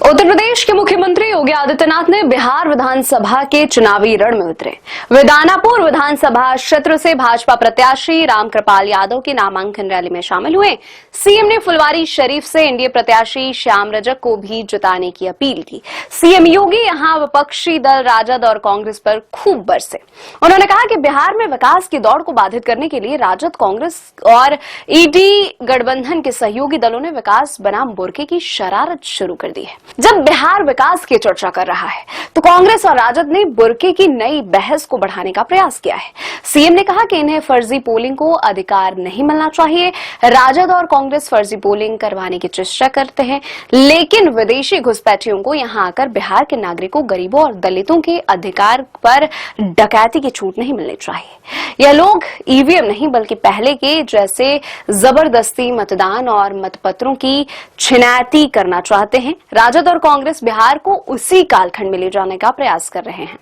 उत्तर प्रदेश के मुख्यमंत्री योगी आदित्यनाथ ने बिहार विधानसभा के चुनावी रण में उतरे। वे दानापुर विधानसभा क्षेत्र से भाजपा प्रत्याशी रामकृपाल यादव की नामांकन रैली में शामिल हुए। सीएम ने फुलवारी शरीफ से एनडीए प्रत्याशी श्याम रजक को भी जिताने की अपील की। सीएम योगी यहां विपक्षी दल राजद और कांग्रेस पर खूब बरसे। उन्होंने कहा कि बिहार में विकास की दौड़ को बाधित करने के लिए राजद, कांग्रेस और ईडी गठबंधन के सहयोगी दलों ने विकास बनाम बुर्के की शरारत शुरू कर दी है। जब बिहार विकास की चर्चा कर रहा है तो कांग्रेस और राजद ने बुर्के की नई बहस को बढ़ाने का प्रयास किया है। सीएम ने कहा कि इन्हें फर्जी पोलिंग को अधिकार नहीं मिलना चाहिए। राजद और कांग्रेस फर्जी पोलिंग करवाने की चेष्टा करते हैं, लेकिन विदेशी घुसपैठियों को यहां आकर बिहार के नागरिकों, गरीबों और दलितों के अधिकार पर डकैती की छूट नहीं मिलनी चाहिए। यह लोग ईवीएम नहीं बल्कि पहले के जैसे जबरदस्ती मतदान और मतपत्रों की छिनैती करना चाहते हैं। राजद और कांग्रेस बिहार को उसी कालखंड में ले जाने का प्रयास कर रहे हैं।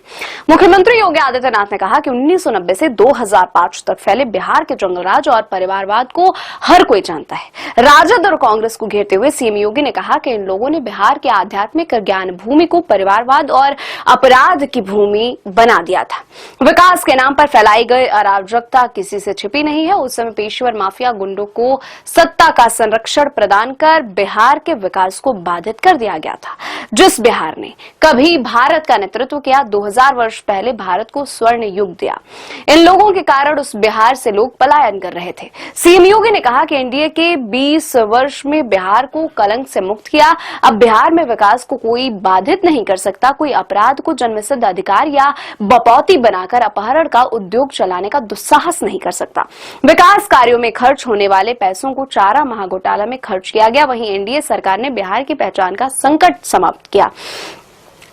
मुख्यमंत्री योगी आदित्यनाथ ने कहा कि 1990 से 2005 तक फैले बिहार के जंगलराज और परिवारवाद को हर कोई जानता है। राजद और कांग्रेस को घेरते हुए सीएम योगी ने कहा कि इन लोगों ने बिहार के आध्यात्मिक ज्ञान भूमि को परिवारवाद और अपराध की भूमि बना दिया था। विकास के नाम पर फैलाई गई अराजकता किसी से छिपी नहीं है। उस समय पेशेवर माफिया गुंडों को सत्ता का संरक्षण प्रदान कर बिहार के विकास को बाधित कर दिया गया था। जिस बिहार ने कभी भारत का नेतृत्व किया, 2000 वर्ष पहले भारत को स्वर्ण युग दिया, इन लोगों के कारण उस बिहार से लोग पलायन कर रहे थे। सीएम योगी ने कहा कि एनडीए के 20 वर्ष में बिहार को कलंक से मुक्त किया। अब बिहार में विकास को कोई बाधित नहीं कर सकता। कोई अपराध को जन्मसिद्ध अधिकार या बपौती बनाकर अपहरण का उद्योग चलाने का दुस्साहस नहीं कर सकता। विकास कार्यों में खर्च होने वाले पैसों को चारा महाघोटाला में खर्च किया गया। वहीं एनडीए सरकार ने बिहार की पहचान का संकट समाप्त किया।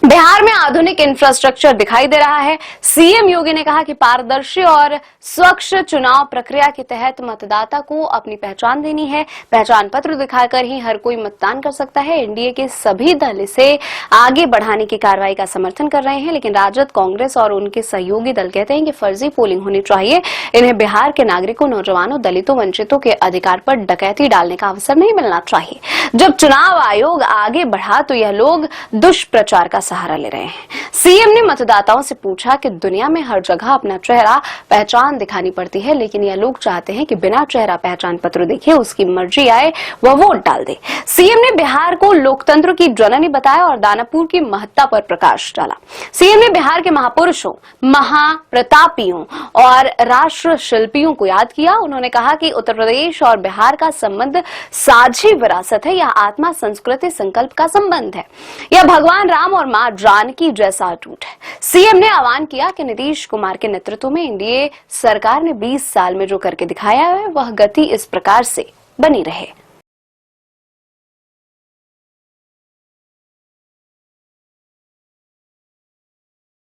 बिहार में आधुनिक इंफ्रास्ट्रक्चर दिखाई दे रहा है। सीएम योगी ने कहा कि पारदर्शी और स्वच्छ चुनाव प्रक्रिया के तहत मतदाता को अपनी पहचान देनी है। पहचान पत्र दिखाकर ही हर कोई मतदान कर सकता है। एनडीए के सभी दल इसे आगे बढ़ाने की कार्रवाई का समर्थन कर रहे हैं, लेकिन राजद, कांग्रेस और उनके सहयोगी दल कहते हैं कि फर्जी पोलिंग होनी चाहिए। इन्हें बिहार के नागरिकों, नौजवानों, दलितों, वंचितों के अधिकार पर डकैती डालने का अवसर नहीं मिलना चाहिए। जब चुनाव आयोग आगे बढ़ा तो यह लोग दुष्प्रचार का सहारा ले रहे हैं। सीएम ने मतदाताओं से पूछा कि दुनिया में हर जगह अपना चेहरा पहचान दिखानी पड़ती है, लेकिन यह लोग चाहते हैं कि बिना चेहरा पहचान पत्र देखे उसकी मर्जी आए वह वोट डाल दे। सीएम ने बिहार को लोकतंत्र की जननी बताया और दानापुर की महत्ता पर प्रकाश डाला। सीएम ने बिहार के महापुरुषों, महाप्रतापियों और राष्ट्र शिल्पियों को याद किया। उन्होंने कहा कि उत्तर प्रदेश और बिहार का संबंध साझी विरासत है। यह आत्मा, संस्कृति, संकल्प का संबंध है। यह भगवान राम और मां जानकी जैसा अटूट है। सीएम ने आह्वान किया कि नीतीश कुमार के नेतृत्व में एनडीए सरकार ने 20 साल में जो करके दिखाया है वह गति इस प्रकार से बनी रहे।